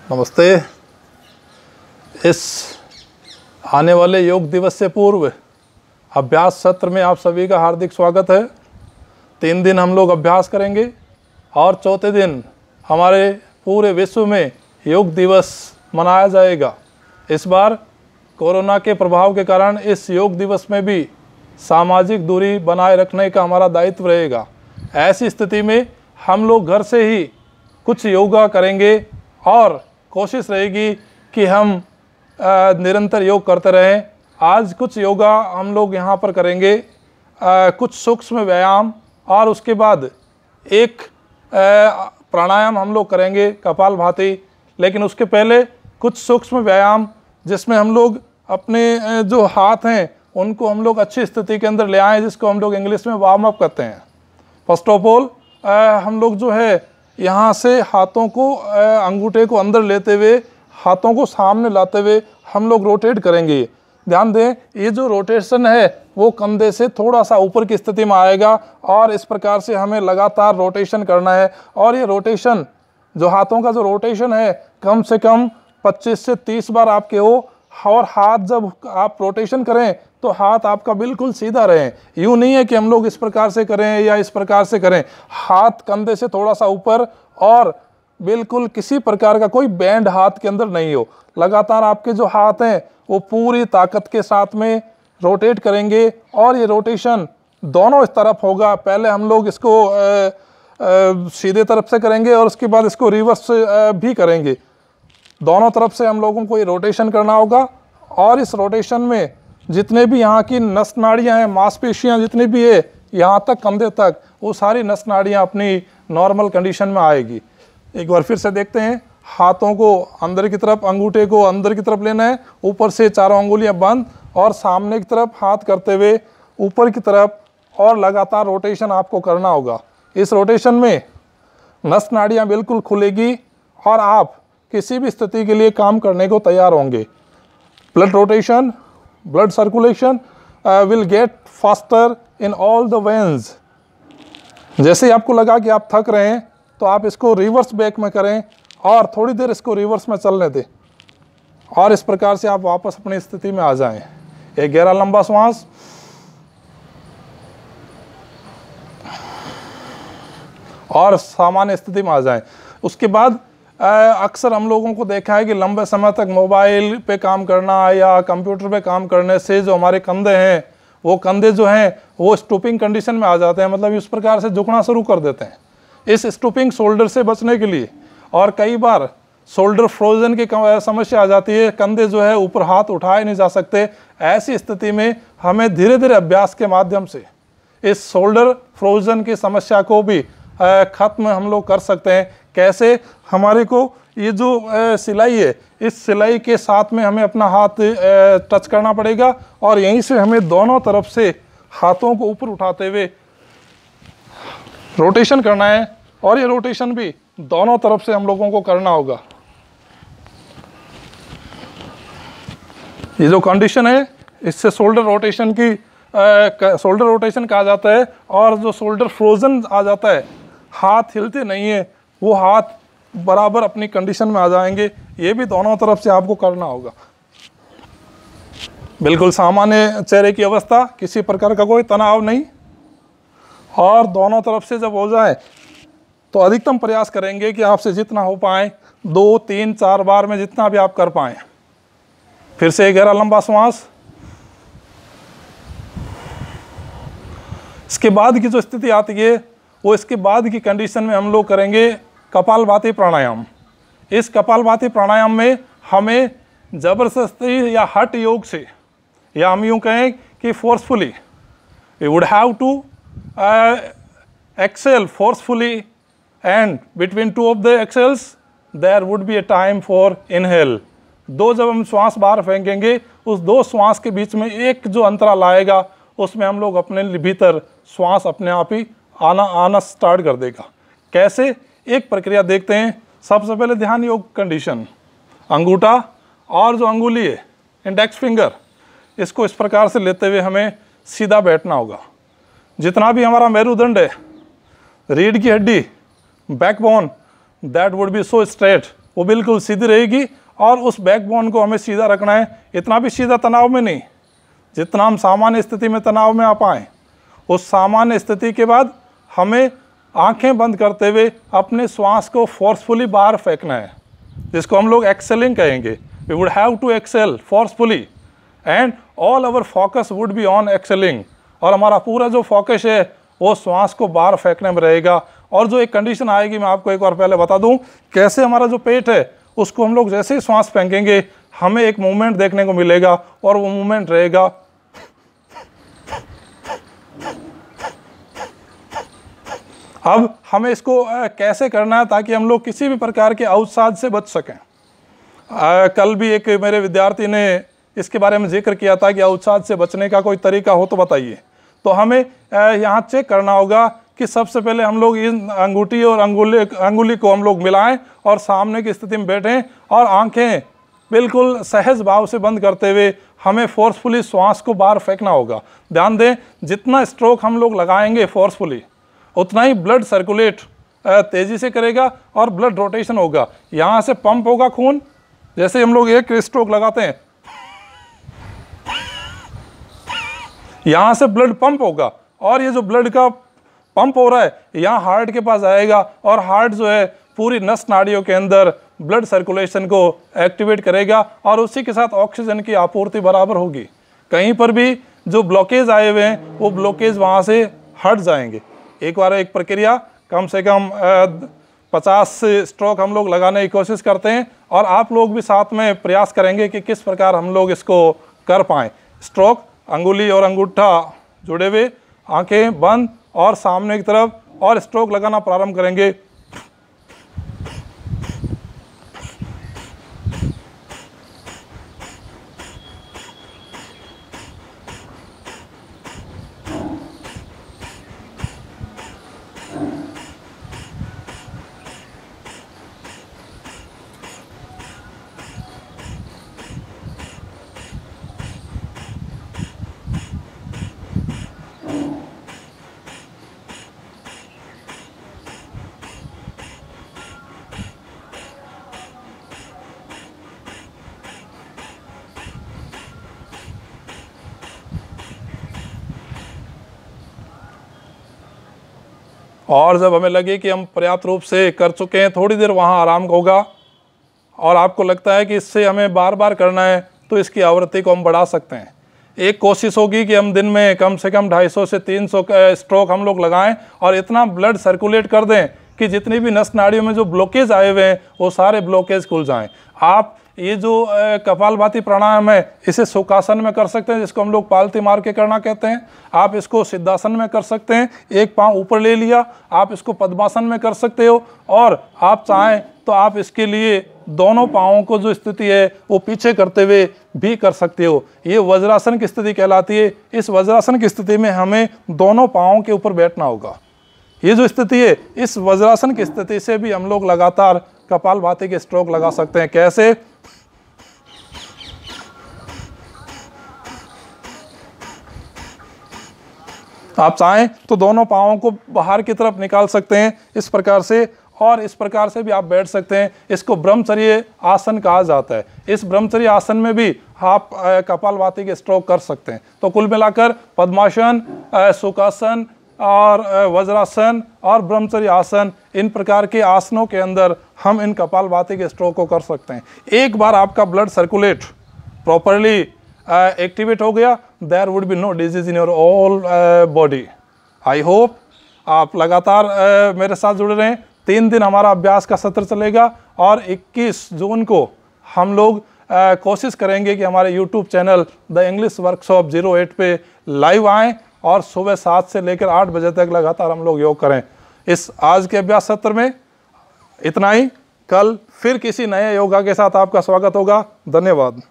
नमस्ते। इस आने वाले योग दिवस से पूर्व अभ्यास सत्र में आप सभी का हार्दिक स्वागत है। 3 दिन हम लोग अभ्यास करेंगे और चौथे दिन हमारे पूरे विश्व में योग दिवस मनाया जाएगा। इस बार कोरोना के प्रभाव के कारण इस योग दिवस में भी सामाजिक दूरी बनाए रखने का हमारा दायित्व रहेगा। ऐसी स्थिति में हम लोग घर से ही कुछ योगा करेंगे और कोशिश रहेगी कि हम निरंतर योग करते रहें। आज कुछ योगा हम लोग यहाँ पर करेंगे, कुछ सूक्ष्म व्यायाम, और उसके बाद एक प्राणायाम हम लोग करेंगे कपालभाति। लेकिन उसके पहले कुछ सूक्ष्म व्यायाम जिसमें हम लोग अपने जो हाथ हैं उनको हम लोग अच्छी स्थिति के अंदर ले आएँ, जिसको हम लोग इंग्लिश में वार्म अप करते हैं। फर्स्ट ऑफ ऑल हम लोग जो है यहाँ से हाथों को अंगूठे को अंदर लेते हुए हाथों को सामने लाते हुए हम लोग रोटेट करेंगे। ध्यान दें, ये जो रोटेशन है वो कंधे से थोड़ा सा ऊपर की स्थिति में आएगा और इस प्रकार से हमें लगातार रोटेशन करना है। और ये रोटेशन, जो हाथों का जो रोटेशन है, कम से कम 25 से 30 बार आपके हो। और हाथ जब आप रोटेशन करें तो हाथ आपका बिल्कुल सीधा रहे। यूँ नहीं है कि हम लोग इस प्रकार से करें या इस प्रकार से करें। हाथ कंधे से थोड़ा सा ऊपर और बिल्कुल किसी प्रकार का कोई बैंड हाथ के अंदर नहीं हो। लगातार आपके जो हाथ हैं वो पूरी ताकत के साथ में रोटेट करेंगे और ये रोटेशन दोनों इस तरफ होगा। पहले हम लोग इसको सीधे तरफ से करेंगे और उसके बाद इसको रिवर्स भी करेंगे। दोनों तरफ से हम लोगों को ये रोटेशन करना होगा। और इस रोटेशन में जितने भी यहाँ की नस नाड़ियाँ हैं, मांसपेशियाँ जितनी भी है, यहाँ तक कंधे तक, वो सारी नस नाड़ियाँ अपनी नॉर्मल कंडीशन में आएगी। एक बार फिर से देखते हैं। हाथों को अंदर की तरफ, अंगूठे को अंदर की तरफ लेना है, ऊपर से चारों अंगुलियाँ बंद और सामने की तरफ हाथ करते हुए ऊपर की तरफ, और लगातार रोटेशन आपको करना होगा। इस रोटेशन में नस नाड़ियाँ बिल्कुल खुलेगी और आप किसी भी स्थिति के लिए काम करने को तैयार होंगे। Blood rotation, blood circulation will get faster in all the veins। जैसे ही आपको लगा कि आप थक रहे हैं तो आप इसको रिवर्स बैक में करें और थोड़ी देर इसको रिवर्स में चलने दें और इस प्रकार से आप वापस अपनी स्थिति में आ जाएं। एक गहरा लंबा श्वास और सामान्य स्थिति में आ जाएं। उसके बाद अक्सर हम लोगों को देखा है कि लंबे समय तक मोबाइल पे काम करना या कंप्यूटर पे काम करने से जो हमारे कंधे हैं, वो कंधे जो हैं वो स्टूपिंग कंडीशन में आ जाते हैं, मतलब इस प्रकार से झुकना शुरू कर देते हैं। इस स्टूपिंग शोल्डर से बचने के लिए, और कई बार शोल्डर फ्रोजन की समस्या आ जाती है, कंधे जो है ऊपर हाथ उठाए नहीं जा सकते। ऐसी स्थिति में हमें धीरे धीरे अभ्यास के माध्यम से इस शोल्डर फ्रोजन की समस्या को भी ख़त्म हम लोग कर सकते हैं। कैसे? हमारे को ये जो सिलाई है, इस सिलाई के साथ में हमें अपना हाथ टच करना पड़ेगा और यहीं से हमें दोनों तरफ से हाथों को ऊपर उठाते हुए रोटेशन करना है। और ये रोटेशन भी दोनों तरफ से हम लोगों को करना होगा। ये जो कंडीशन है, इससे शोल्डर रोटेशन की शोल्डर रोटेशन कहा जाता है। और जो शोल्डर फ्रोजन आ जाता है, हाथ हिलते नहीं है, वो हाथ बराबर अपनी कंडीशन में आ जाएंगे। ये भी दोनों तरफ से आपको करना होगा। बिल्कुल सामान्य चेहरे की अवस्था, किसी प्रकार का कोई तनाव नहीं। और दोनों तरफ से जब हो जाए तो अधिकतम प्रयास करेंगे कि आपसे जितना हो पाए 2, 3, 4 बार में जितना भी आप कर पाएँ। फिर से एक गहरा लंबा श्वास। इसके बाद की जो स्थिति आती है वो इसके बाद की कंडीशन में हम लोग करेंगे कपालभाति प्राणायाम। इस कपालभाति प्राणायाम में हमें ज़बरदस्ती या हठ योग से, या हम यूँ कहें कि forcefully, we would have to Excel forcefully, and between 2 of the exhales there would be a time for inhale. 2 जब हम श्वास बाहर फेंकेंगे, उस 2 श्वास के बीच में एक जो अंतराल आएगा, उसमें हम लोग अपने भीतर श्वास अपने आप ही आना स्टार्ट कर देगा। कैसे? एक प्रक्रिया देखते हैं। सबसे पहले ध्यान योग कंडीशन। अंगूठा और जो अंगुली है, इंडेक्स फिंगर, इसको इस प्रकार से लेते हुए हमें सीधा बैठना होगा। जितना भी हमारा मेरुदंड है, रीढ़ की हड्डी, backbone, that would be so straight, वो बिल्कुल सीधी रहेगी और उस बैकबोन को हमें सीधा रखना है। इतना भी सीधा तनाव में नहीं, जितना हम सामान्य स्थिति में तनाव में आ पाएँ। उस सामान्य स्थिति के बाद हमें आंखें बंद करते हुए अपने श्वास को फोर्सफुली बाहर फेंकना है, जिसको हम लोग एक्सेलिंग कहेंगे। We would have to Excel forcefully and all our focus would be on excelling. और हमारा पूरा जो फोकस है वो श्वास को बाहर फेंकने में रहेगा। और जो एक कंडीशन आएगी, मैं आपको एक बार पहले बता दूं, कैसे हमारा जो पेट है उसको हम लोग जैसे ही श्वास फेंकेंगे हमें एक मूवमेंट देखने को मिलेगा और वो मूवमेंट रहेगा अब हमें इसको कैसे करना है ताकि हम लोग किसी भी प्रकार के अवसाद से बच सकें। कल भी एक मेरे विद्यार्थी ने इसके बारे में जिक्र किया था कि अवसाद से बचने का कोई तरीका हो तो बताइए। तो हमें यहाँ चेक करना होगा कि सबसे पहले हम लोग इन अंगूठी और अंगुली को हम लोग मिलाएं और सामने की स्थिति में बैठें और आंखें बिल्कुल सहज भाव से बंद करते हुए हमें फोर्सफुली श्वास को बाहर फेंकना होगा। ध्यान दें, जितना स्ट्रोक हम लोग लगाएंगे फोर्सफुली उतना ही ब्लड सर्कुलेट तेज़ी से करेगा और ब्लड रोटेशन होगा। यहाँ से पंप होगा खून, जैसे हम लोग एक स्ट्रोक लगाते हैं यहाँ से ब्लड पंप होगा और ये जो ब्लड का पंप हो रहा है यहाँ हार्ट के पास आएगा और हार्ट जो है पूरी नस नाड़ियों के अंदर ब्लड सर्कुलेशन को एक्टिवेट करेगा और उसी के साथ ऑक्सीजन की आपूर्ति बराबर होगी। कहीं पर भी जो ब्लॉकेज आए हुए हैं वो ब्लॉकेज वहाँ से हट जाएंगे। एक बार एक प्रक्रिया कम से कम 50 स्ट्रोक हम लोग लगाने की कोशिश करते हैं और आप लोग भी साथ में प्रयास करेंगे कि किस प्रकार हम लोग इसको कर पाएँ। स्ट्रोक, अंगुली और अंगूठा जुड़े हुए, आंखें बंद और सामने की तरफ, और स्ट्रोक लगाना प्रारंभ करेंगे। और जब हमें लगे कि हम पर्याप्त रूप से कर चुके हैं, थोड़ी देर वहाँ आराम होगा और आपको लगता है कि इससे हमें बार बार करना है तो इसकी आवृत्ति को हम बढ़ा सकते हैं। एक कोशिश होगी कि हम दिन में कम से कम 250 से 300 स्ट्रोक हम लोग लगाएं और इतना ब्लड सर्कुलेट कर दें कि जितनी भी नस नाड़ियों में जो ब्लॉकेज आए हुए हैं वो सारे ब्लॉकेज खुल जाएं। आप ये जो कपालभाति प्राणायाम है इसे सुखासन में कर सकते हैं, जिसको हम लोग पालती मार के करना कहते हैं। आप इसको सिद्धासन में कर सकते हैं, एक पाँव ऊपर ले लिया। आप इसको पद्मासन में कर सकते हो और आप चाहें तो आप इसके लिए दोनों पाँवों को जो स्थिति है वो पीछे करते हुए भी कर सकते हो। ये वज्रासन की स्थिति कहलाती है। इस वज्रासन की स्थिति में हमें दोनों पाँवों के ऊपर बैठना होगा। ये जो स्थिति है, इस वज्रासन की स्थिति से भी हम लोग लगातार कपालभाति के स्ट्रोक लगा सकते हैं। कैसे? आप चाहें तो दोनों पाँवों को बाहर की तरफ निकाल सकते हैं इस प्रकार से, और इस प्रकार से भी आप बैठ सकते हैं। इसको ब्रह्मचर्य आसन कहा जाता है। इस ब्रह्मचर्य आसन में भी आप कपालभाति के स्ट्रोक कर सकते हैं। तो कुल मिलाकर पद्मासन, सुखासन और वज्रासन और ब्रह्मचर्य आसन, इन प्रकार के आसनों के अंदर हम इन कपालभाति के स्ट्रोक को कर सकते हैं। एक बार आपका ब्लड सर्कुलेट प्रॉपरली एक्टिवेट हो गया, there would be no disease in your all body. I hope आप लगातार मेरे साथ जुड़े रहें। 3 दिन हमारा अभ्यास का सत्र चलेगा और 21 जून को हम लोग कोशिश करेंगे कि हमारे YouTube channel the English workshop 08 पे लाइव आएँ और सुबह 7 से लेकर 8 बजे तक लगातार हम लोग योग करें। इस आज के अभ्यास सत्र में इतना ही। कल फिर किसी नए योगा के साथ आपका स्वागत होगा। धन्यवाद।